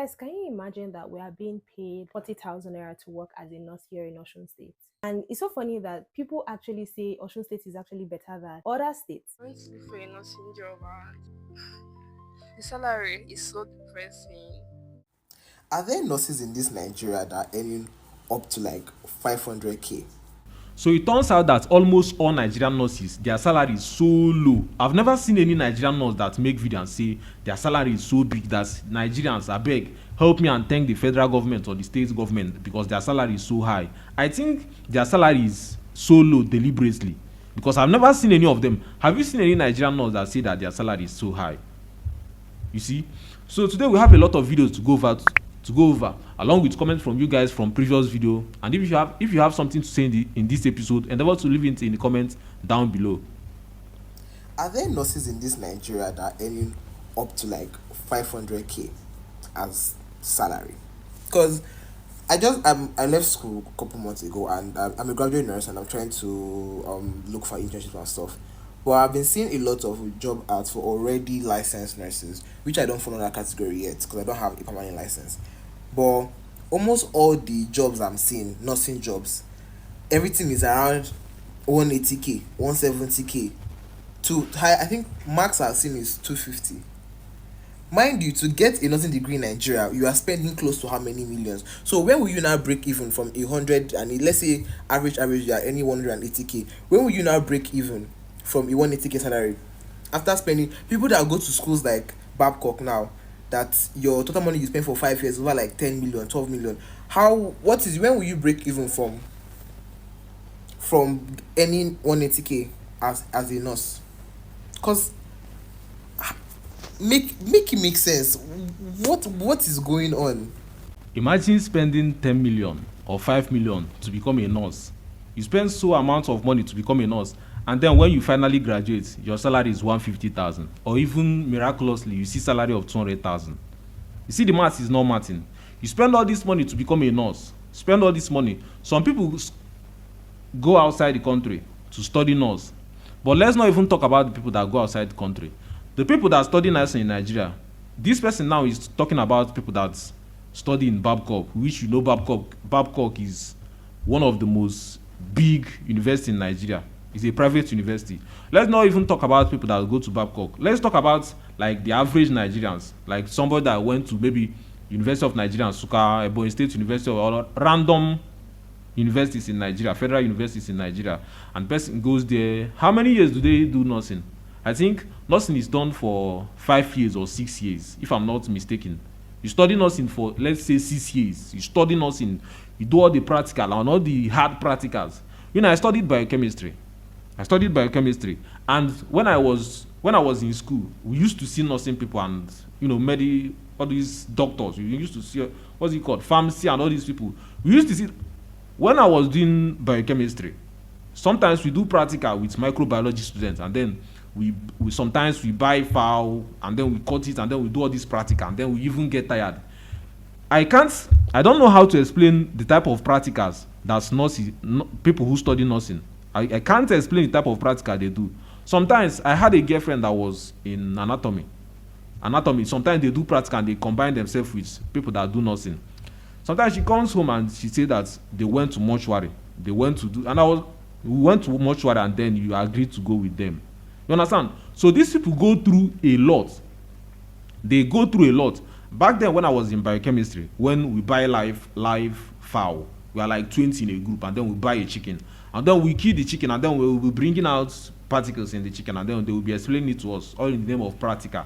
Guys, can you imagine that we are being paid 40,000 naira to work as a nurse here in Osun State? And it's so funny that people actually say Osun State is actually better than other states. I went to look for a nursing job and the salary is so depressing. Are there nurses in this Nigeria that are earning up to like 500k? So it turns out that almost all Nigerian nurses, their salary is so low. I've never seen any Nigerian nurse that make video and say their salary is so big that Nigerians, I beg, help me and thank the federal government or the state government because their salary is so high. I think their salary is so low deliberately because I've never seen any of them. Have you seen any Nigerian nurse that say that their salary is so high? You see? So today we have a lot of videos to go over along with comments from you guys from previous video, and if you have something to say in this episode, endeavor to leave it in the comments down below. Are there nurses in this Nigeria that are earning up to like 500k as salary? Because I left school a couple months ago, and I'm a graduate nurse, and I'm trying to look for internships and stuff. But I've been seeing a lot of job ads for already licensed nurses, which I don't fall in that category yet because I don't have a permanent license. But almost all the jobs I'm seeing, nursing jobs, everything is around 180k, 170k. To high, I think max I've seen is 250. Mind you, to get a nursing degree in Nigeria, you are spending close to how many millions? So when will you now break even from 100, and let's say average you are any 180k? When will you now break even from a 180k salary after spending? People that go to schools like Babcock now, that your total money you spend for 5 years over like 10 million, 12 million. When will you break even from any 180k as a nurse? Because make it make sense. What is going on? Imagine spending 10 million or 5 million to become a nurse. You spend so amount of money to become a nurse, and then when you finally graduate, your salary is 150,000, or even miraculously you see salary of 200,000. You see, the math is not mathing. You spend all this money to become a nurse, spend all this money. Some people go outside the country to study nurse, but let's not even talk about the people that go outside the country. The people that study nursing in Nigeria, this person now is talking about people that study in Babcock, which you know Babcock is one of the most big university in Nigeria. It's a private university. Let's not even talk about people that go to Babcock. Let's talk about like the average Nigerians, like somebody that went to maybe University of Nigeria, Nsukka, Ebonyi State University, or random universities in Nigeria, federal universities in Nigeria, and person goes there. How many years do they do nursing? I think nursing is done for 5 years or 6 years, if I'm not mistaken. You study nursing for, let's say, 6 years. You study nursing, you do all the practical and all the hard practicals. You know, I studied biochemistry, and when I was in school, we used to see nursing people and all these doctors. We used to see what's it called, pharmacy, and all these people. We used to see when I was doing biochemistry. Sometimes we do practical with microbiology students, and then we sometimes we buy fowl and then we cut it and then we do all this practical and then we even get tired. I don't know how to explain the type of practicals that people who study nursing. I can't explain the type of practical they do. Sometimes I had a girlfriend that was in anatomy. Sometimes they do practical and they combine themselves with people that do nursing. Sometimes she comes home and she said that they went to mortuary. We went to mortuary and then you agreed to go with them. You understand? So these people go through a lot. Back then when I was in biochemistry, when we buy live fowl, we are like 20 in a group, and then we buy a chicken. And then we kill the chicken, and then we will be bringing out particles in the chicken, and then they will be explaining it to us, all in the name of practical.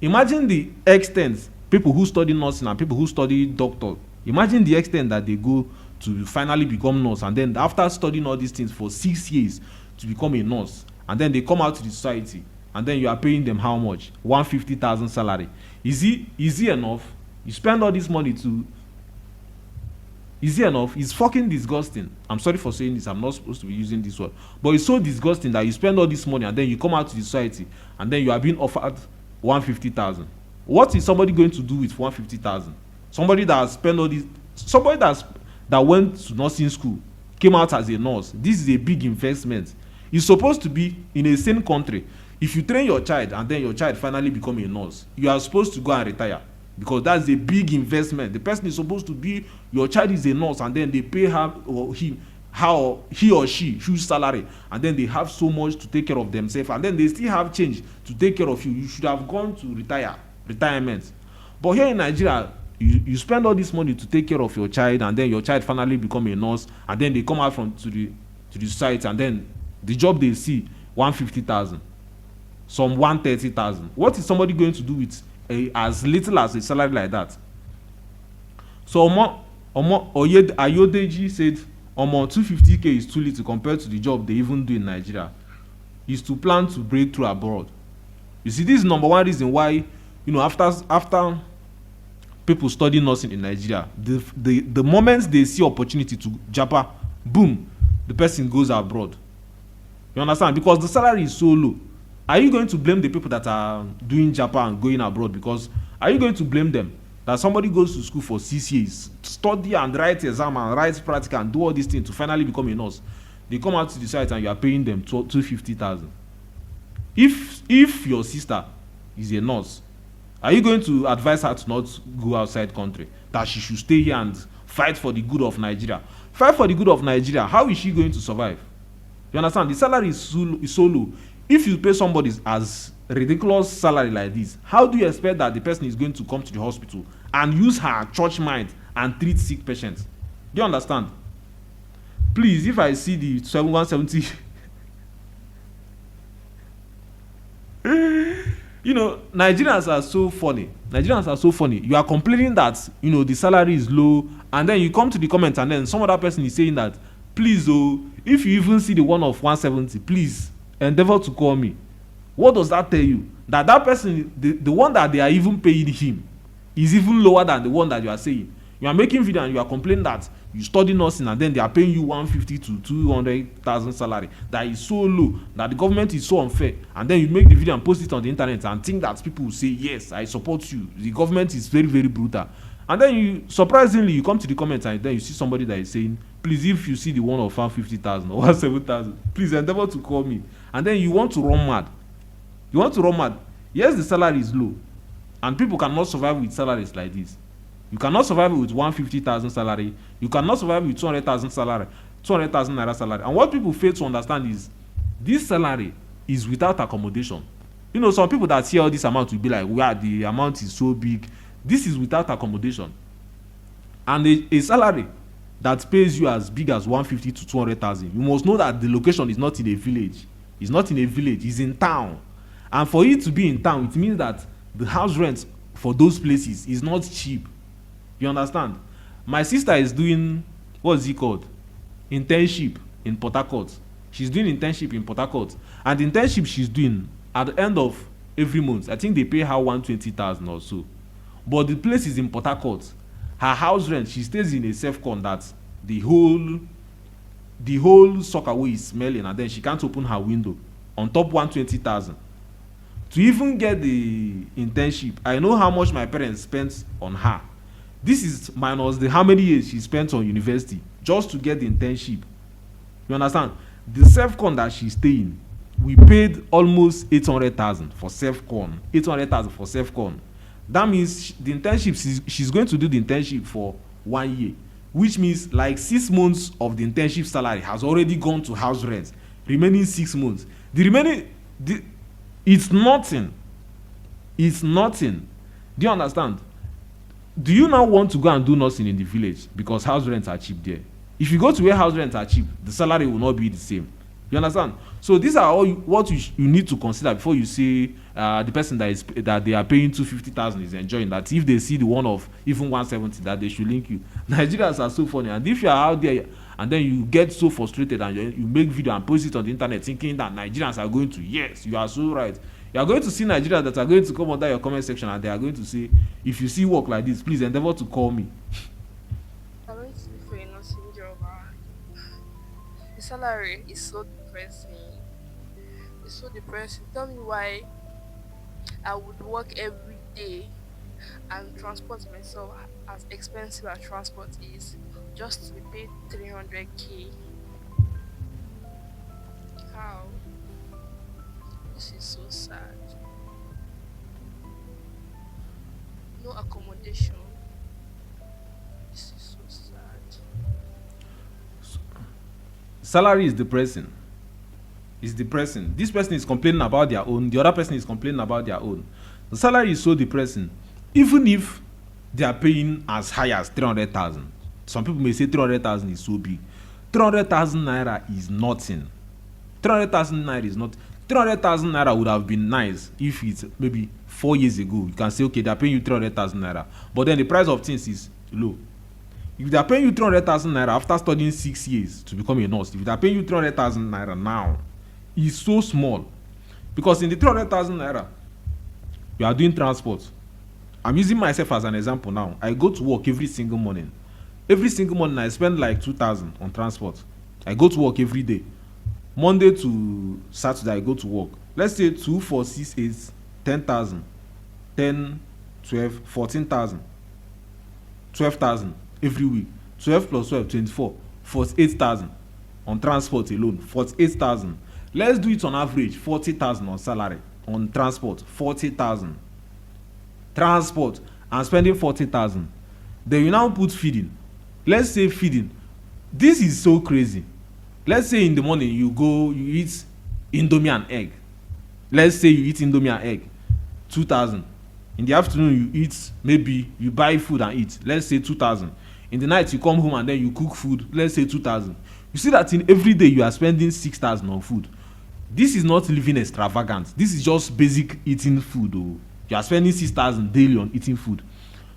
Imagine the extent, people who study nursing and people who study doctor, imagine the extent that they go to finally become nurse, and then after studying all these things for 6 years to become a nurse, and then they come out to the society, and then you are paying them how much? 150,000 salary. Is it enough? You spend all this money to... Is it enough? It's fucking disgusting. I'm sorry for saying this. I'm not supposed to be using this word. But it's so disgusting that you spend all this money and then you come out to the society and then you are being offered 150,000. What is somebody going to do with 150,000? Somebody that has spent all this... Somebody that went to nursing school, came out as a nurse. This is a big investment. It's supposed to be in a sane country. If you train your child and then your child finally become a nurse, you are supposed to go and retire. because that's a big investment. The person is supposed to be, your child is a nurse, and then they pay her or him, how he or she huge salary, and then they have so much to take care of themselves, and then they still have change to take care of you. You should have gone to retirement. But here in Nigeria, you spend all this money to take care of your child, and then your child finally become a nurse, and then they come out from to the site, and then the job they see 150,000, some 130,000. What is somebody going to do with as little as a salary like that? So Ayodeji said, 250k is too little compared to the job they even do in Nigeria. Is to plan to break through abroad. You see, this is number one reason why, after people study nursing in Nigeria, the moment they see opportunity to japa, boom, the person goes abroad. You understand? Because the salary is so low. Are you going to blame the people that are doing japa and going abroad? Because are you going to blame them that somebody goes to school for 6 years, study and write exam and write practical and do all these things to finally become a nurse? They come out to the site and you are paying them 250,000. If your sister is a nurse, are you going to advise her to not go outside country, that she should stay here and fight for the good of Nigeria? Fight for the good of Nigeria. How is she going to survive? You understand? The salary is so low. If you pay somebody as ridiculous salary like this, how do you expect that the person is going to come to the hospital and use her church mind and treat sick patients? Do you understand? Please, if I see the 7170 Nigerians are so funny. You are complaining that the salary is low, and then you come to the comment, and then some other person is saying that, please, if you even see the one of 170, please endeavor to call me. What does that tell you? That person, the one that they are even paying him, is even lower than the one that you are saying. You are making video and you are complaining that you study nursing, and then they are paying you 150 to 200,000 salary. That is so low, that the government is so unfair. And then you make the video and post it on the internet and think that people will say, yes, I support you. The government is very, very brutal. And then surprisingly, you come to the comments and then you see somebody that is saying, please, if you see the one of 150,000 or 170,000, please endeavor to call me. And then you want to run mad. Yes, the salary is low, and people cannot survive with salaries like this. You cannot survive with 150,000 salary. You cannot survive with 200,000 salary, 200,000 naira salary. And what people fail to understand is this salary is without accommodation. Some people that see all this amount will be like, "Wow, the amount is so big." This is without accommodation, and a salary that pays you as big as 150 to 200,000. You must know that the location is not in a village. It's not in a village. It's in town, and for it to be in town, it means that the house rent for those places is not cheap. You understand? My sister is doing, what's it called, internship in Port Harcourt. She's doing internship in Port Harcourt, and the internship she's doing at the end of every month, I think they pay her 120,000 or so. But the place is in Port Harcourt. Her house rent, she stays in a self-con that the whole sockaway is smelling, and then she can't open her window. On top 120,000. To even get the internship, I know how much my parents spent on her. This is minus the how many years she spent on university just to get the internship. You understand? The self-con that she's staying, we paid almost 800,000 for self-con. 800,000 for self-con. That means the internship, she's going to do the internship for 1 year, which means like 6 months of the internship salary has already gone to house rent. Remaining 6 months. It's nothing. It's nothing. Do you understand? Do you now want to go and do nursing in the village because house rents are cheap there? If you go to where house rents are cheap, the salary will not be the same. You understand? So these are all what you need to consider before you say the person that they are paying 250,000 is enjoying that. If they see the one of even 170, that they should link you. Nigerians are so funny, and if you are out there and then you get so frustrated and you make video and post it on the internet thinking that Nigerians are going to, yes, you are so right. You are going to see Nigerians that are going to come under your comment section and they are going to say, if you see work like this, please endeavor to call me. I'm going to be for a nursing job. The salary is so depressing. It's so depressing. Tell me why I would work every day and transport myself as expensive as transport is just to be paid 300k. How? This is so sad. no accommodation. This is so sad. Salary is depressing. It's depressing. This person is complaining about their own, the other person is complaining about their own. The salary is so depressing. Even if they are paying as high as 300,000, some people may say 300,000 is so big. 300,000 naira is nothing. 300,000 naira is not. 300,000 naira would have been nice if it's maybe 4 years ago. You can say, okay, they're paying you 300,000 naira. But then the price of things is low. If they're paying you 300,000 naira after studying 6 years to become a nurse, if they're paying you 300,000 naira now, it's so small. Because in the 300,000 naira, you are doing transport. I'm using myself as an example now. I go to work every single morning. Every single morning, I spend like 2,000 on transport. I go to work every day. Monday to Saturday, I go to work. Let's say 2, 4, 6, 8, 10,000, 10, 12, 14,000, 12,000 every week. 12 plus 12, 24, 48,000 on transport alone. 48,000. Let's do it on average 40,000 on salary. On transport, 40,000. Transport and spending 40,000. Then you now put feeding. Let's say feeding. This is so crazy. Let's say in the morning you go, you eat indomie and egg. Let's say you eat indomie and egg, 2,000. In the afternoon you eat, maybe you buy food and eat. Let's say 2,000. In the night you come home and then you cook food. Let's say 2,000. You see that in every day you are spending 6,000 on food. This is not living extravagant. This is just basic eating food. Oh. You are spending 6,000 daily on eating food.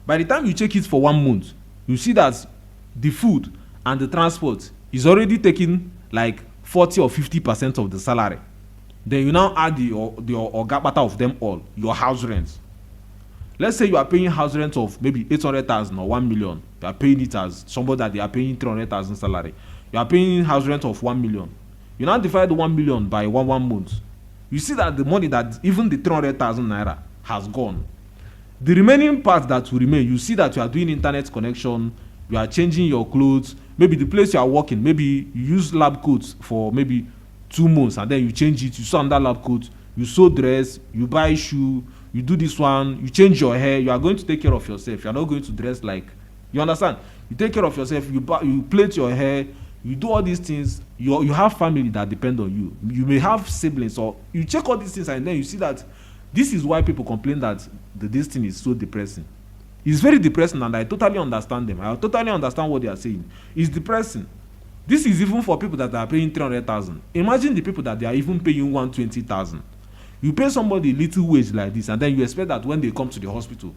By the time you check it for 1 month, you see that the food and the transport is already taking like 40 or 50% of the salary. Then you now add the ogabata of them all, your house rent. Let's say you are paying house rent of maybe 800,000 or 1 million. You are paying it as somebody that they are paying 300,000 salary. You are paying house rent of 1 million. You now divide the 1 million by one month. You see that the money that even the 300,000 naira has gone. The remaining part that will remain, you see that you are doing internet connection, you are changing your clothes, maybe the place you are working, maybe you use lab coats for maybe 2 months and then you change it, you sew another lab coat, you sew dress, you buy shoe, you do this one, you change your hair, you are going to take care of yourself. You are not going to dress like, you understand? You take care of yourself, you plait your hair, you do all these things. You have family that depend on you. You may have siblings, or you check all these things and then you see that this is why people complain that this thing is so depressing. It's very depressing and I totally understand them. I totally understand what they are saying. It's depressing. This is even for people that are paying 300,000. Imagine the people that they are even paying 120,000. You pay somebody little wage like this and then you expect that when they come to the hospital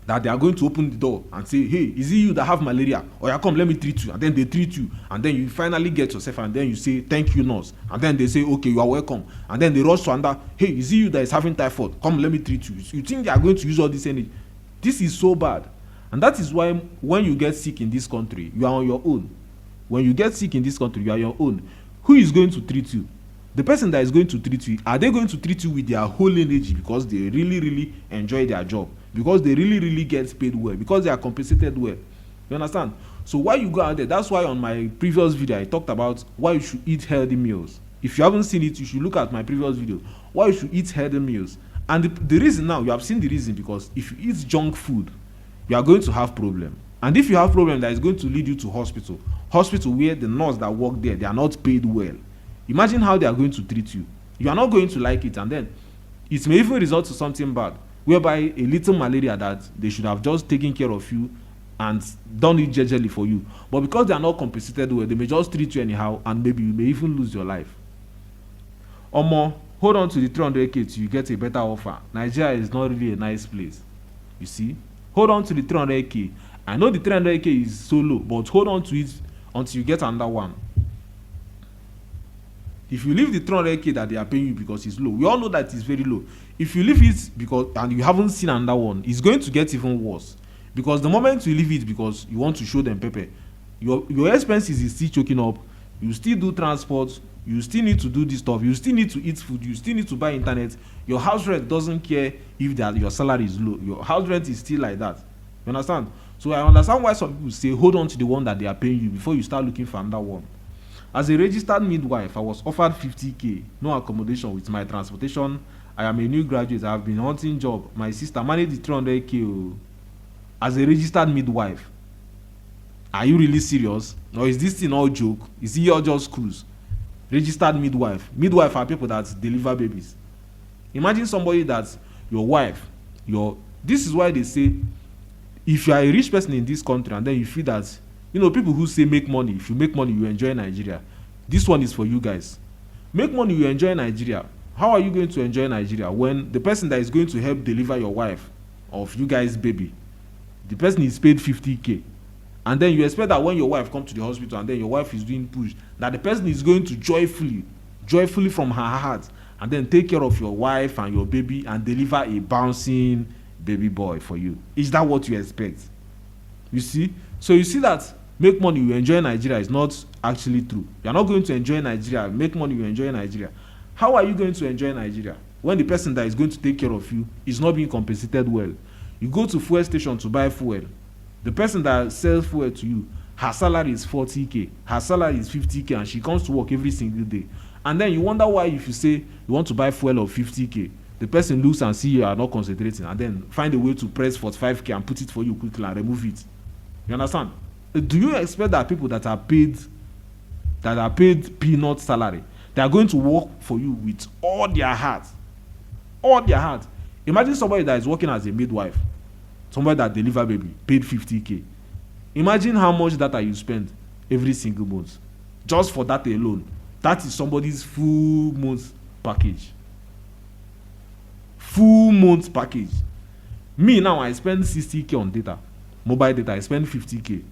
that they are going to open the door and say, hey, is it you that have malaria? Or yeah, come, let me treat you. And then they treat you. And then you finally get yourself and then you say, thank you, nurse. And then they say, okay, you are welcome. And then they rush to another, hey, is it you that is having typhoid? Come, let me treat you. You think they are going to use all this energy? This is so bad. And that is why when you get sick in this country, you are on your own. When you get sick in this country, you are on your own. Who is going to treat you? The person that is going to treat you, are they going to treat you with their whole energy because they really, really enjoy their job? Because they really, really get paid well, because they are compensated well. You understand? So why you go out there, that's why on my previous video I talked about why you should eat healthy meals. If you haven't seen it, you should look at my previous video. Why you should eat healthy meals. And the reason now, you have seen the reason, because if you eat junk food, you are going to have problem. And if you have problem, that is going to lead you to hospital. Hospital where the nurse that work there, they are not paid well. Imagine how they are going to treat you. You are not going to like it, and then it may even result to something bad, whereby a little malaria that they should have just taken care of you and done it gingerly for you. But because they are not compensated well, they may just treat you anyhow, and maybe you may even lose your life. Omo, hold on to the 300k till you get a better offer. Nigeria is not really a nice place. You see? Hold on to the 300k. I know the 300k is so low, but hold on to it until you get another one. If you leave the 300k that they are paying you because it's low, we all know that it's very low. If you leave it because and you haven't seen another one, it's going to get even worse. Because the moment you leave it because you want to show them pepper, your expenses is still choking up. You still do transport, you still need to do this stuff, you still need to eat food, you still need to buy internet. Your house rent doesn't care if your salary is low. Your house rent is still like that. You understand? So I understand why some people say hold on to the one that they are paying you before you start looking for another one. As a registered midwife, I was offered 50k, no accommodation with my transportation I am a new graduate, I have been hunting job, my sister manage the 300k as a registered midwife. Are you really serious? Or is this thing all joke? Is it all just cruise? Registered midwife are people that deliver babies. Imagine somebody that your wife, this is why they say, if you are a rich person in this country and then you feel that, people who say make money, if you make money you enjoy Nigeria, this one is for you guys. Make money you enjoy Nigeria. How are you going to enjoy Nigeria when the person that is going to help deliver your wife of you guys baby, the person is paid 50k, and then you expect that when your wife comes to the hospital and then your wife is doing push, that the person is going to joyfully from her heart and then take care of your wife and your baby and deliver a bouncing baby boy for you? Is that what you expect? You see? So you see that make money you enjoy Nigeria is not actually true. You are not going to enjoy Nigeria. Make money you enjoy Nigeria. How are you going to enjoy Nigeria when the person that is going to take care of you is not being compensated well? You go to fuel station to buy fuel. The person that sells fuel to you, her salary is 40k, her salary is 50k, and she comes to work every single day. And then you wonder why, if you say you want to buy fuel of 50k, the person looks and see you are not concentrating, and then find a way to press 45k and put it for you quickly and remove it. You understand? Do you expect that people that are paid peanut salary, they are going to work for you with all their heart? All their heart. Imagine somebody that is working as a midwife, somebody that deliver baby, paid 50k. Imagine how much data you spend every single month just for that alone. That is somebody's full month package. Full month package. Me now, I spend 60k on data, mobile data. I spend 50k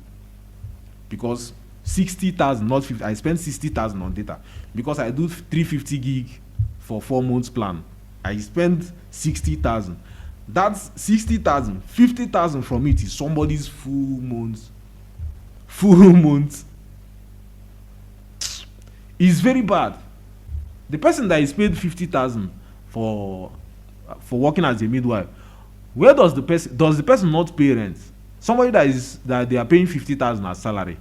because 60,000, not 50. I spend 60,000 on data because I do 350 gig for 4 months plan. I spend 60,000. That's 60,000. 50,000 from it is somebody's full month. Full month. It's very bad. The person that is paid 50,000 for working as a midwife, where does the person not pay rent? Somebody that they are paying 50,000 as salary.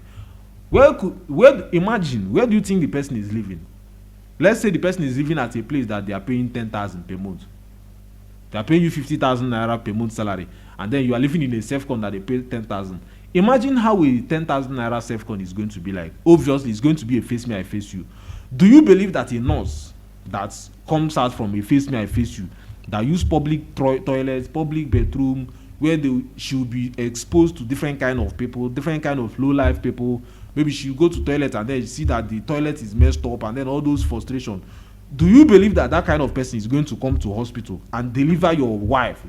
Imagine, where do you think the person is living? Let's say the person is living at a place that they are paying 10,000 per month. They are paying you 50,000 naira per month salary, and then you are living in a self-con that they pay 10,000. Imagine how a 10,000 naira self-con is going to be like. Obviously, it's going to be a face me, I face you. Do you believe that a nurse that comes out from a face me, I face you, that use public toilets, public bedroom, where she will be exposed to different kind of people, different kind of low life people? Maybe she will go to toilet and then you see that the toilet is messed up, and then all those frustration. Do you believe that kind of person is going to come to hospital and deliver your wife?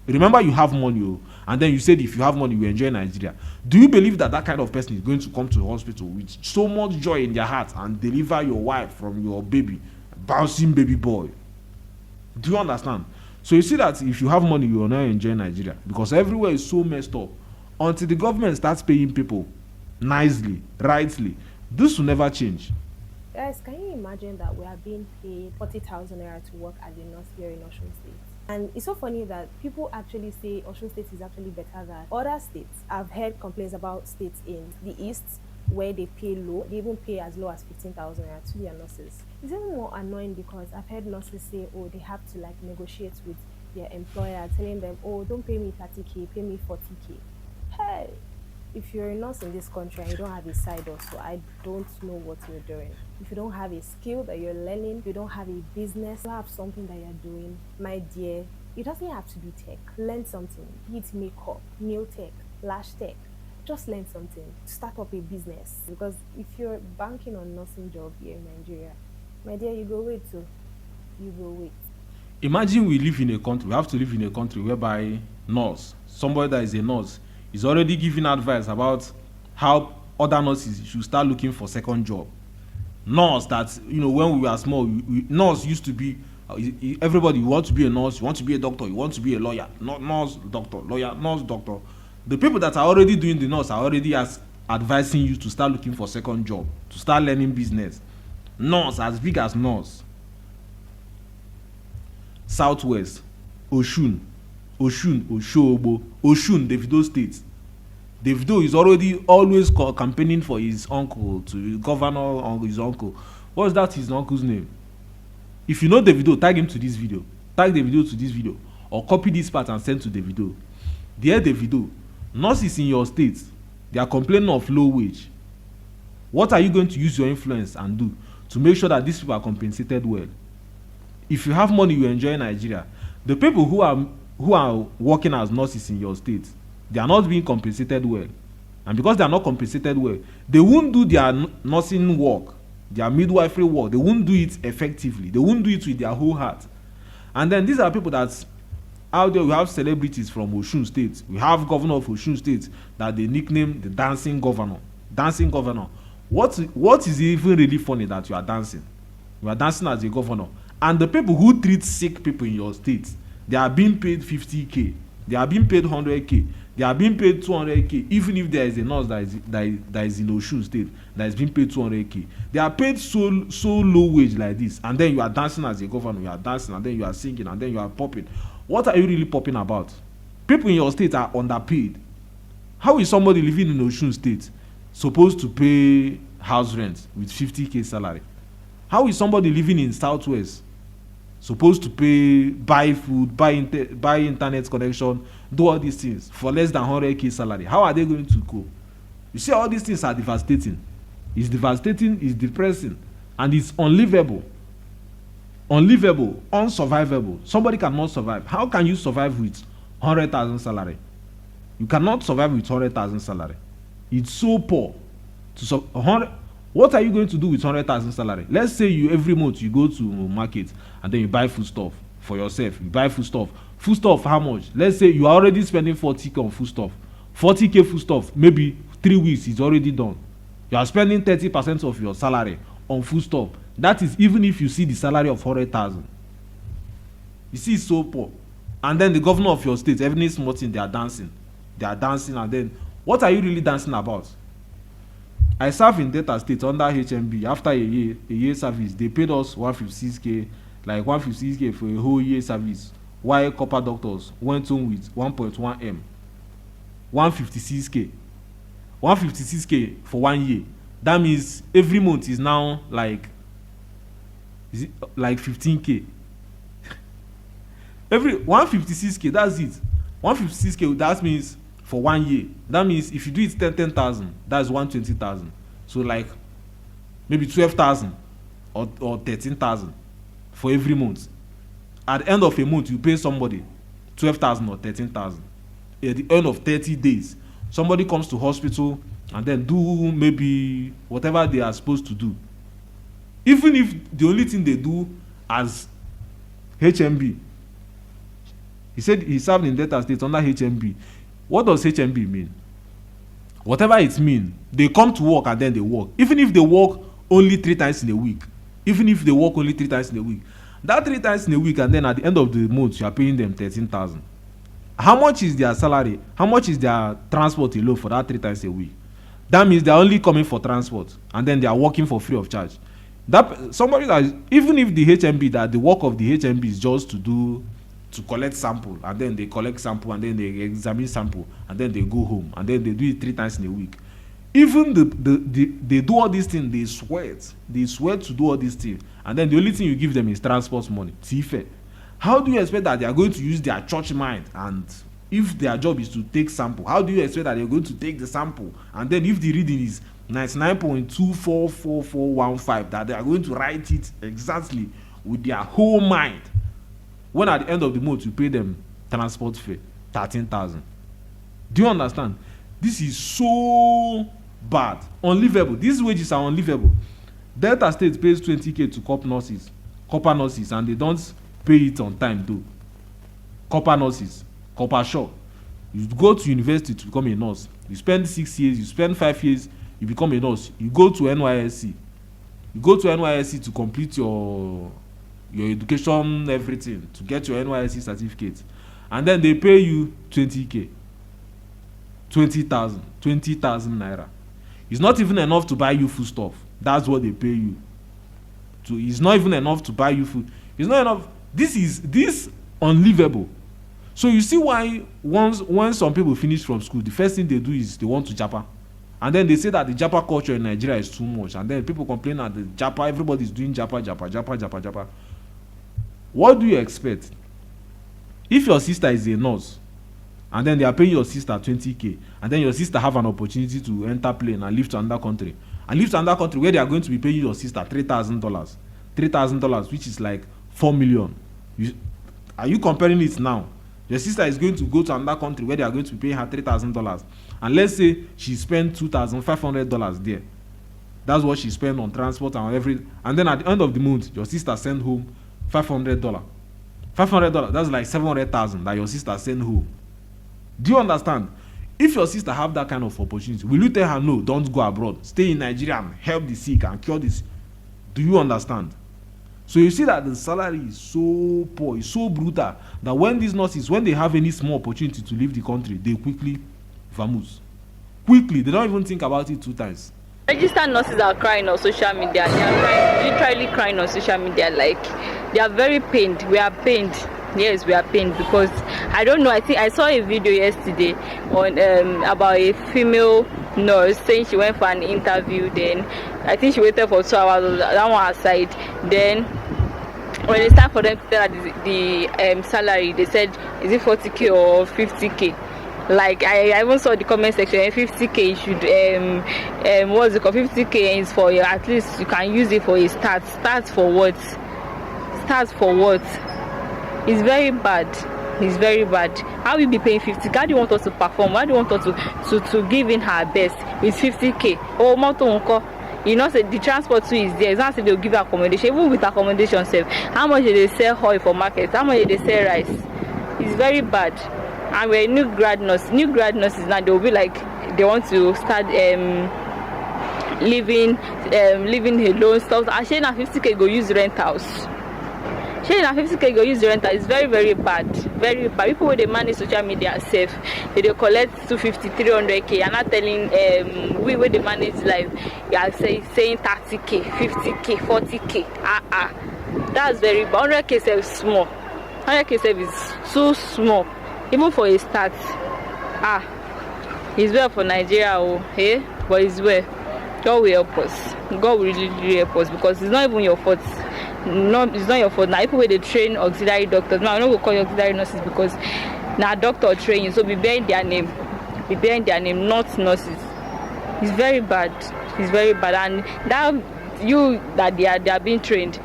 Remember, you have money, and then you said if you have money you enjoy Nigeria. Do you believe that kind of person is going to come to the hospital with so much joy in their heart and deliver your wife from your baby, bouncing baby boy? Do you understand? So you see that if you have money you will not enjoy Nigeria, because everywhere is so messed up. Until the government starts paying people nicely, rightly, this will never change. Guys, can you imagine that we are being paid 40,000 naira to work as a nurse here in Osun State? And it's so funny that people actually say Osun State is actually better than other states. I've heard complaints about states in the east where they pay low. They even pay as low as 15,000 naira to their nurses. It's even more annoying because I've heard nurses say, oh, they have to like negotiate with their employer, telling them, oh, don't pay me 30k, pay me 40k. Hey, if you're a nurse in this country and you don't have a side hustle, I don't know what you're doing. If you don't have a skill that you're learning, if you don't have a business, you have something that you're doing, my dear, it doesn't have to be tech. Learn something. Be it makeup, nail tech, lash tech. Just learn something. Start up a business. Because if you're banking on nursing job here in Nigeria, my dear, you go wait too. You go wait. Imagine we have to live in a country whereby somebody that is a nurse, is already giving advice about how other nurses should start looking for second job. Nurse that, when we were small, nurse used to be, everybody, you want to be a nurse, you want to be a doctor, you want to be a lawyer. Nurse, doctor, lawyer, nurse, doctor. The people that are already doing the nurse are already advising you to start looking for second job, to start learning business. Nurse, as big as nurse. Southwest, Oshun, Oshobo, Oshun, Davido State. Davido is always campaigning for his uncle, to governor, his uncle. What's that his uncle's name? If you know the video, tag him to this video. Tag the video to this video. Or copy this part and send to the video. Dear the video, nurses in your state, they are complaining of low wage. What are you going to use your influence and do to make sure that these people are compensated well? If you have money, you enjoy Nigeria. The people who are working as nurses in your state, they are not being compensated well. And because they are not compensated well, they won't do their nursing work, their midwifery work. They won't do it effectively. They won't do it with their whole heart. And then these are people that out there. We have celebrities from Osun State. We have governor of Osun State that they nickname the dancing governor. Dancing governor. What is even really funny that you are dancing? You are dancing as a governor. And the people who treat sick people in your state, they are being paid 50k. They are being paid 100k. They are being paid 200k. Even if there is a nurse that is in Osun State that is being paid 200k. They are paid so low wage like this. And then you are dancing as a governor. You are dancing and then you are singing and then you are popping. What are you really popping about? People in your state are underpaid. How is somebody living in Osun State supposed to pay house rent with 50k salary? How is somebody living in Southwest supposed to buy food, buy internet connection, do all these things for less than 100k salary? How are they going to cope? You see, all these things are devastating. It's devastating, it's depressing, and it's unlivable, unsurvivable. Somebody cannot survive. How can you survive with 100,000 salary? You cannot survive with 100,000 salary. It's so poor. What are you going to do with 100,000 salary? Let's say you every month you go to market and then you buy food stuff for yourself. You buy food stuff. Food stuff, how much? Let's say you are already spending 40k on food stuff. 40k food stuff, maybe 3 weeks is already done. You are spending 30% of your salary on food stuff. That is even if you see the salary of 100,000. You see, it's so poor. And then the governor of your state, every small thing, they are dancing. They are dancing, and then what are you really dancing about? I serve in Delta State under HMB. After a year service, they paid us 156k, like 156k for a whole year service. While copper doctors went home with 1.1 M. 156k. 156k for 1 year. That means every month is now like 15k. Every 156k, that's it. 156k, that means for 1 year. That means if you do it 10,000, that's 120,000. So like maybe 12,000 or 13,000 for every month. At the end of a month, you pay somebody 12,000 or 13,000. At the end of 30 days, somebody comes to hospital and then do maybe whatever they are supposed to do. Even if the only thing they do as HMB, he said he served in Delta State under HMB. What does HMB mean? Whatever it means, they come to work and then they work. Even if they work only 3 times in a week. Even if they work only 3 times in a week. That 3 times in a week, and then at the end of the month, you are paying them 13,000. How much is their salary? How much is their transport alone for that 3 times a week? That means they are only coming for transport, and then they are working for free of charge. That somebody that even if the HMB, that the work of the HMB is just to collect sample, and then they collect sample, and then they examine sample, and then they go home, and then they do it 3 times in a week. Even they do all these things, they sweat to do all these things, and then the only thing you give them is transport money. Tife. How do you expect that they are going to use their church mind? And if their job is to take sample, how do you expect that they are going to take the sample? And then if the reading is 99.244415, that they are going to write it exactly with their whole mind, when at the end of the month you pay them transport fare 13,000. Do you understand? This is so bad, unlivable. These wages are unlivable. Delta State pays 20k to copper nurses, and they don't pay it on time though. Copper nurses, copper shop. You go to university to become a nurse. You spend 6 years, you spend 5 years, you become a nurse. You go to NYSC. You go to NYSC to complete your education, everything, to get your NYSC certificate. And then they pay you 20k. 20,000 naira. It's not even enough to buy you food stuff. That's what they pay you. It's not even enough to buy you food. It's not enough. This unlivable. So you see why when some people finish from school, the first thing they do is they want to japa. And then they say that the japa culture in Nigeria is too much. And then people complain that the japa, everybody is doing japa. What do you expect? If your sister is a nurse and then they are paying your sister 20k, and then your sister have an opportunity to enter plane and leave to another country, where they are going to be paying your sister $3,000, which is like 4 million. Are you comparing it now? Your sister is going to go to another country where they are going to be paying her $3,000, and let's say she spent $2,500 there. That's what she spent on transport and everything. And then at the end of the month, your sister sent home $500. $500, that's like 700,000 that your sister sent home. Do you understand? If your sister have that kind of opportunity, will you tell her no, don't go abroad, stay in Nigeria and help the sick and cure this? Do you understand? So you see that the salary is so poor, it's so brutal, that when these nurses, when they have any small opportunity to leave the country, they quickly vamoose. Quickly, they don't even think about it 2 times. Registered nurses are crying on social media. They are crying, literally crying on social media. Like, they are very pained. We are pained. Yes, we are pained because I don't know. I think I saw a video yesterday on about a female nurse saying she went for an interview. Then I think she waited for 2 hours. That one aside. Then when it's time for them to tell her the salary, they said, is it 40k or 50k? Like, I even saw the comment section, 50k should what's it called, 50k is for you, at least you can use it for a start for what? It's very bad. It's very bad. How will you be paying 50k? How do you want us to perform? How do you want us to give in her best with 50k? Oh, moto unko. You know, say the transport too is there. It's not say they'll give accommodation. Even with accommodation, sef, how much do they sell oil for market? How much do they sell rice? It's very bad. And we're new grad nurses now. They'll be like, they want to start living alone stuff. Actually, now 50k go use rent house. Shey na 50k go use the rental. It's very, very bad. Very bad. People wey dey manage social media safe, they collect 250, 300k. I'm not telling we wey dey manage life, you are saying 30k, 50k, 40k. That's very bad. 100k sef is small. 100k sef is too small. Even for a start. It's well for Nigeria, but it's well. God will help us. God will really help us, because it's not even your fault. No, it's not your fault. Now people where they train auxiliary doctors. Now I'm not gonna call you auxiliary nurses because now doctor training, so be bearing their name, not nurses. It's very bad. It's very bad, and that they are being trained,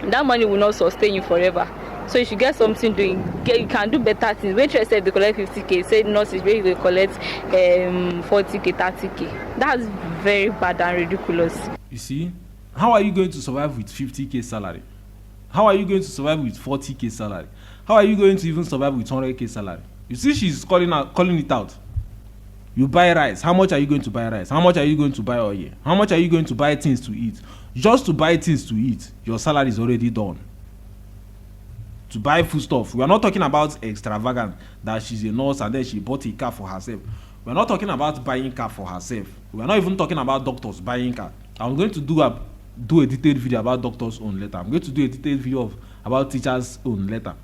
that money will not sustain you forever. So you should get something doing. You can do better things. Waitress said they collect 50k. Say nurses where they collect 40k, 30k. That's very bad and ridiculous. You see, how are you going to survive with 50k salary? How are you going to survive with 40k salary? How are you going to even survive with 100k salary? You see, she's calling it out. You buy rice. How much are you going to buy rice? How much are you going to buy oil? How much are you going to buy things to eat? Just to buy things to eat, your salary is already done. To buy food stuff. We are not talking about extravagant, that she's a nurse and then she bought a car for herself. We are not talking about buying car for herself. We are not even talking about doctors buying car. I'm going to do a detailed video about doctors' own later. I'm going to do a detailed video about teachers' own later.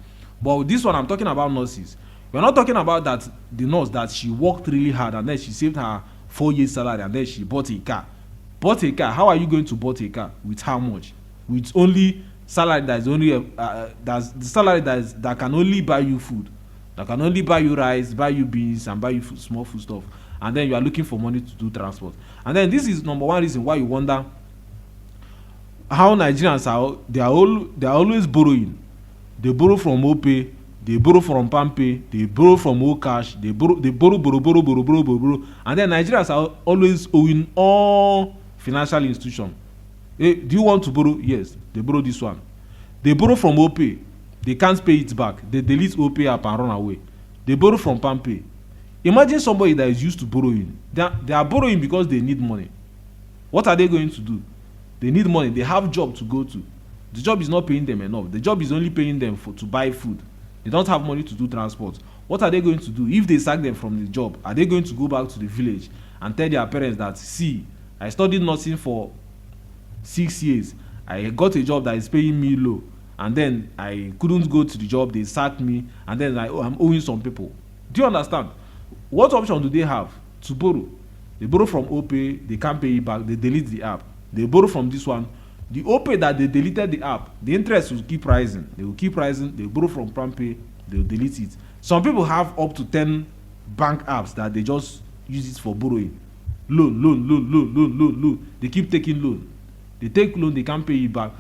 But with this one, I'm talking about nurses. We're not talking about that the nurse that she worked really hard and then she saved her 4 years salary and then she bought a car. How are you going to buy a car? With how much? With only salary that is only that's the salary that can only buy you food, that can only buy you rice, buy you beans, and buy you small food stuff. And then you are looking for money to do transport. And then this is number one reason why you wonder how Nigerians are always borrowing. They borrow from OPay, they borrow from Pampay, they borrow from Okash, they borrow, and then Nigerians are always owing all financial institutions. Hey, do you want to borrow? Yes, they borrow this one. They borrow from OPay, they can't pay it back. They delete OPay app and run away. They borrow from Pampay. Imagine somebody that is used to borrowing. They are borrowing because they need money. What are they going to do? They need money. They have job to go to. The job is not paying them enough. The job is only paying them to buy food. They don't have money to do transport. What are they going to do? If they sack them from the job, are they going to go back to the village and tell their parents that, see, I studied nursing for 6 years. I got a job that is paying me low, and then I couldn't go to the job. They sacked me, and then I'm owing some people. Do you understand? What option do they have to borrow? They borrow from OPay. They can't pay it back. They delete the app. They borrow from this one. The OPay that they deleted the app, the interest will keep rising. They will keep rising. They borrow from PalmPay, they will delete it. Some people have up to 10 bank apps that they just use it for borrowing. Loan. They keep taking loan. They take loan, they can't pay it back.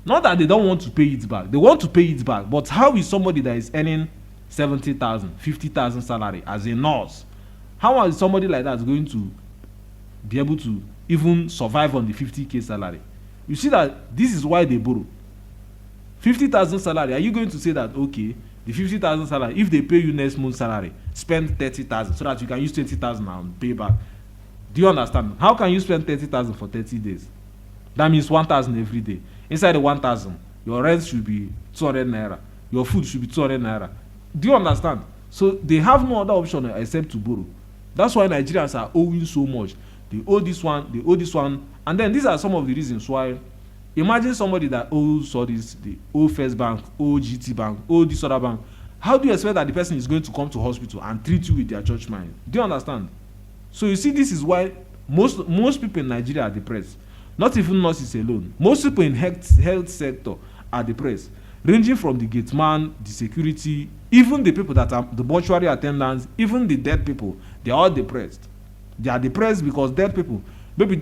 Not that they don't want to pay it back. They want to pay it back. But how is somebody that is earning 70,000, 50,000 salary as a nurse, how is somebody like that going to be able to even survive on the 50k salary? You see that this is why they borrow. 50,000 salary, are you going to say that, okay, the 50,000 salary, if they pay you next month salary, spend 30,000 so that you can use 20,000 and pay back? Do you understand? How can you spend 30,000 for 30 days? That means 1,000 every day. Inside the 1,000, your rent should be 200 naira. Your food should be 200 naira. Do you understand? So they have no other option except to borrow. That's why Nigerians are owing so much. They owe this one, they owe this one. And then these are some of the reasons why. Imagine somebody that owes all this, the owe First Bank, owe GT Bank, owe this other bank. How do you expect that the person is going to come to hospital and treat you with their church mind? Do you understand? So you see, this is why most people in Nigeria are depressed. Not even nurses alone. Most people in health sector are depressed, ranging from the gate man, the security, even the people that are the mortuary attendants, even the dead people. They are all depressed. They are depressed because dead people, maybe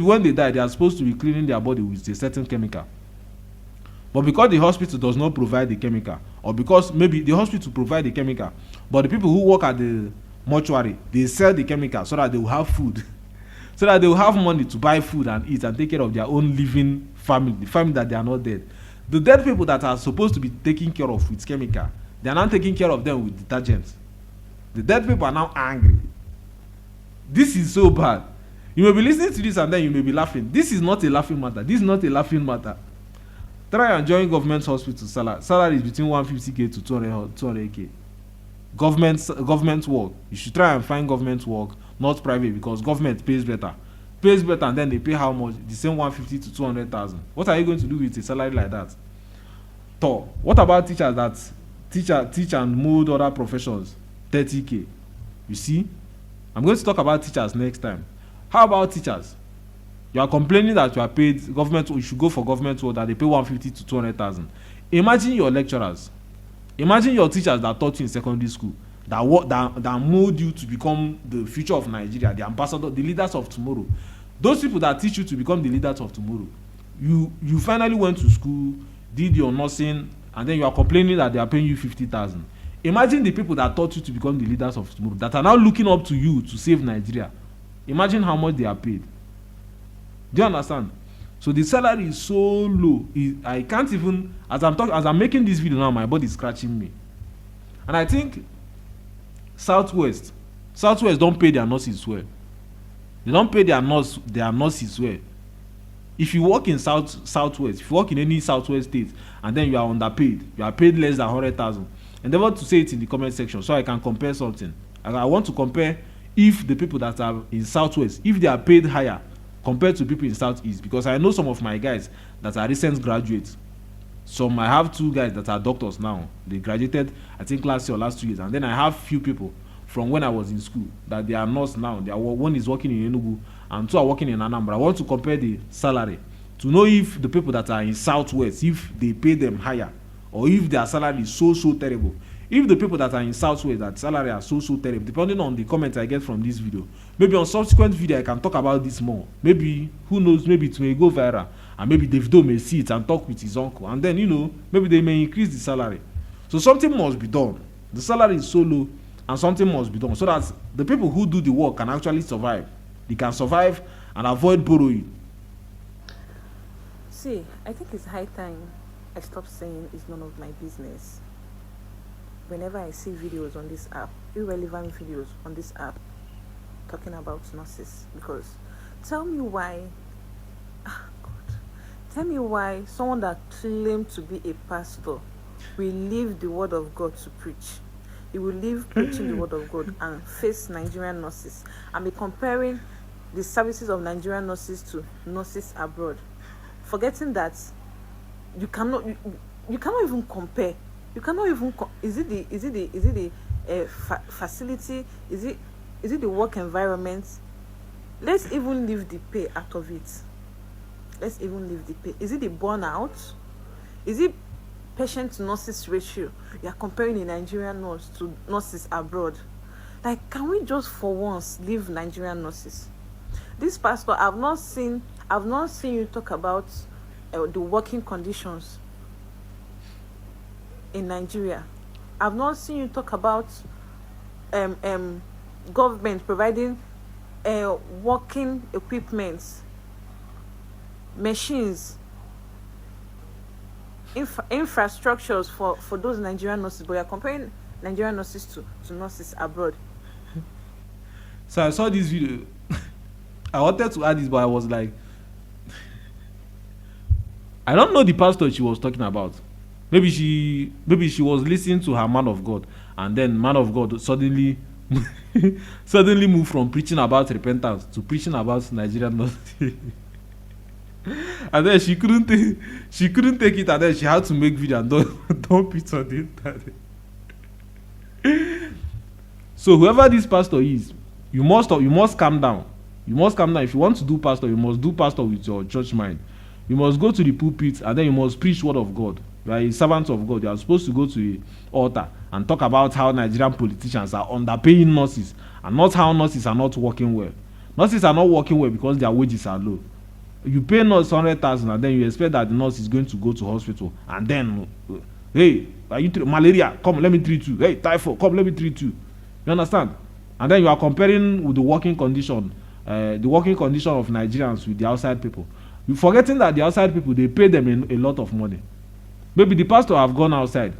when they die, they are supposed to be cleaning their body with a certain chemical. But because the hospital does not provide the chemical, or because maybe the hospital provide the chemical, but the people who work at the mortuary, they sell the chemical so that they will have food. So that they will have money to buy food and eat and take care of their own living family, the family that they are not dead. The dead people that are supposed to be taken care of with chemical, they are now taking care of them with detergent. The dead people are now angry. This is so bad. You may be listening to this and then you may be laughing. This is not a laughing matter. This is not a laughing matter. Try and join government hospital salary. Salary is between 150k to 200k. Government work. You should try and find government work, not private, because government pays better. Pays better, and then they pay how much? The same 150 to 200,000. What are you going to do with a salary like that? So, what about teachers that teach and mold other professions? 30k. You see? I'm going to talk about teachers next time. How about teachers? You are complaining that you are paid government. You should go for government work that they pay 150 to 200,000. Imagine your lecturers. Imagine your teachers that taught you in secondary school, that mold you to become the future of Nigeria, the ambassador, the leaders of tomorrow. Those people that teach you to become the leaders of tomorrow. You finally went to school, did your nursing, and then you are complaining that they are paying you 50,000. Imagine the people that taught you to become the leaders of tomorrow, that are now looking up to you to save Nigeria. Imagine how much they are paid. Do you understand? So the salary is so low. I can't even, as I'm making this video now, my body is scratching me. And I think Southwest don't pay their nurses well. They don't pay their nurses well. If you work in Southwest, if you work in any Southwest state, and then you are underpaid, you are paid less than 100,000. Endeavor to say it in the comment section so I can compare something. I want to compare if the people that are in Southwest, if they are paid higher compared to people in Southeast, because I know some of my guys that are recent graduates. Some, I have 2 guys that are doctors now. They graduated, I think, last year or last 2 years. And then I have few people from when I was in school that they are nurse now. One is working in Enugu and 2 are working in Anambra. I want to compare the salary to know if the people that are in Southwest, if they pay them higher, or if their salary is so terrible. If the people that are in Southwest, that salary are so terrible, depending on the comments I get from this video, maybe on subsequent video I can talk about this more. Maybe, who knows, maybe it may go viral, and maybe Davido may see it and talk with his uncle, and then, maybe they may increase the salary. So something must be done. The salary is so low, and something must be done so that the people who do the work can actually survive. They can survive and avoid borrowing. See, I think it's high time I stop saying it's none of my business. Whenever I see videos on this app, irrelevant videos on this app, talking about nurses, because tell me why someone that claimed to be a pastor will leave the word of God to preach. He will leave preaching the word of God and face Nigerian nurses and be comparing the services of Nigerian nurses to nurses abroad, forgetting that you cannot even compare. You cannot even is it the facility, is it the work environment? Let's even leave the pay out of it. let's even leave the pay. Is it the burnout? Is it patient to nurses ratio? You are comparing a Nigerian nurse to nurses abroad. Like, can we just for once leave Nigerian nurses? This pastor, I've not seen you talk about the working conditions in Nigeria. I've not seen you talk about um um government providing working equipment, machines, infrastructures for those Nigerian nurses, but you're comparing Nigerian nurses to nurses abroad. So I saw this video. I wanted to add this, but I was like, I don't know the pastor she was talking about. Maybe she was listening to her man of God, and then man of God suddenly suddenly moved from preaching about repentance to preaching about Nigerian nurses. And then she couldn't take it, and then she had to make video and don't dump it on the internet. So whoever this pastor is, you must calm down. You must calm down. If you want to do pastor, you must do pastor with your church mind. You must go to the pulpit, and then you must preach word of God. You are a servant of God. You are supposed to go to a altar and talk about how Nigerian politicians are underpaying nurses, and not how nurses are not working well. Nurses are not working well because their wages are low. You pay nurse 100,000, and then you expect that the nurse is going to go to hospital, and then hey, are you malaria, come let me treat you. Hey, typhoid, come let me treat you. You understand? And then you are comparing with the working condition of Nigerians with the outside people. You forgetting that the outside people, they pay them a lot of money. Maybe the pastor have gone outside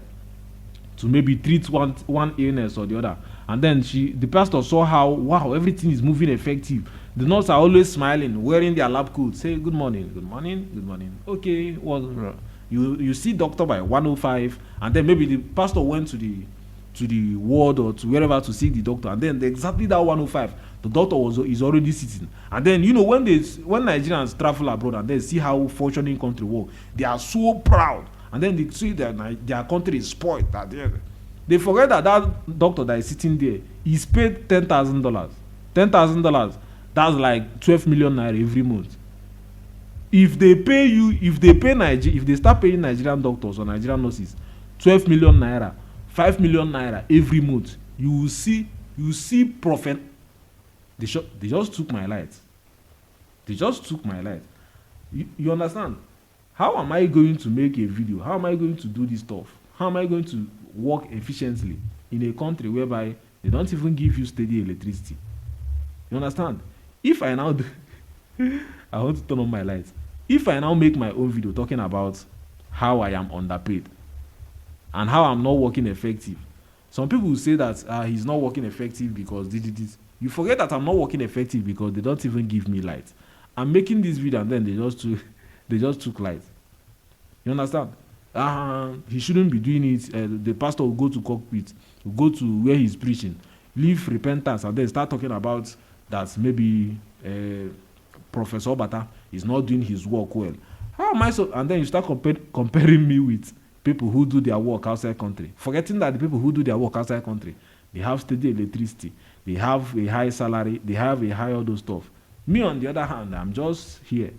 to maybe treat one illness or the other, and then the pastor saw how, wow, everything is moving effective. The nurses are always smiling, wearing their lab coat, say good morning, good morning, good morning. Okay, well, you see doctor by 105, and then maybe the pastor went to the ward or to wherever to see the doctor, and then exactly that 105, the doctor is already sitting. And then when Nigerians travel abroad and they see how functioning country work, they are so proud, and then they see that their country is spoiled. That they forget that doctor that is sitting there is paid $10,000. $10,000, that's like 12 million naira every month. If they start paying Nigerian doctors or Nigerian nurses 12 million naira, 5 million naira every month, you see profit. They just took my light. You understand? How am I going to make a video? How am I going to do this stuff? How am I going to work efficiently in a country whereby they don't even give you steady electricity? You understand? If I now I want to turn on my lights. If I now make my own video talking about how I am underpaid and how I'm not working effective, some people will say that he's not working effective because this. You forget that I'm not working effective because they don't even give me light. I'm making this video, and then they just took light. You understand? He shouldn't be doing it. The pastor will go to cockpit, will go to where he's preaching, leave repentance, and then start talking about that maybe Professor Obata is not doing his work well. How am I so? And then you start comparing me with people who do their work outside country, forgetting that the people who do their work outside country, they have steady electricity, they have a high salary, they have a high all those stuff. Me, on the other hand, I'm just here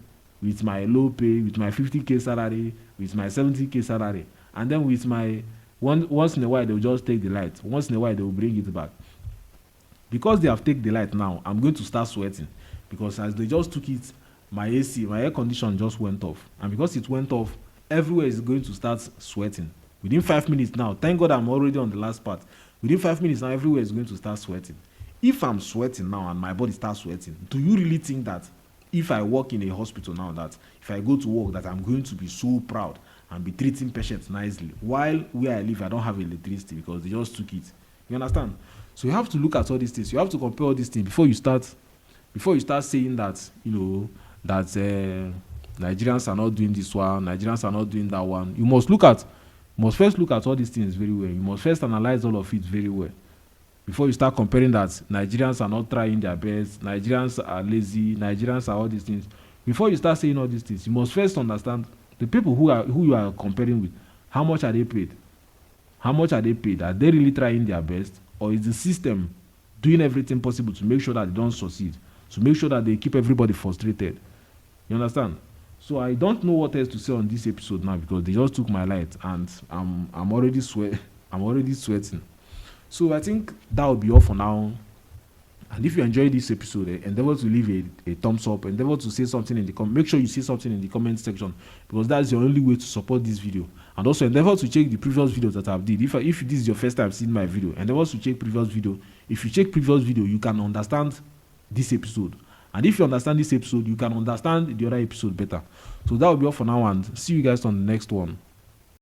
with my low pay, with my 50k salary, with my 70k salary, and then with my once in a while they'll just take the light, once in a while they'll bring it back. Because they have taken the light now, I'm going to start sweating, because as they just took it, my air condition just went off, and because it went off, everywhere is going to start sweating within 5 minutes now. Thank God I'm already on the last part. Within 5 minutes now, everywhere is going to start sweating. If I'm sweating now and my body starts sweating, do you really think that if I work in a hospital now, that if I go to work, that I'm going to be so proud and be treating patients nicely, while where I live I don't have electricity because they just took it? You understand? So you have to look at all these things. You have to compare all these things before you start saying that that Nigerians are not doing this one, Nigerians are not doing that one. You must first look at all these things very well. You must first analyze all of it very well before you start comparing that Nigerians are not trying their best, Nigerians are lazy, Nigerians are all these things. Before you start saying all these things, you must first understand the people who you are comparing with. How much are they paid? How much are they paid? Are they really trying their best, or is the system doing everything possible to make sure that they don't succeed, to make sure that they keep everybody frustrated? You understand? So I don't know what else to say on this episode now because they just took my light and I'm already I'm already sweating. So I think that will be all for now. And if you enjoyed this episode, endeavor to leave a thumbs up, endeavor to say something in the comment. Make sure you say something in the comment section because that's the only way to support this video. And also endeavor to check the previous videos that I've did. If this is your first time seeing my video, endeavor to check previous video. If you check previous video, you can understand this episode. And if you understand this episode, you can understand the other episode better. So that will be all for now and see you guys on the next one.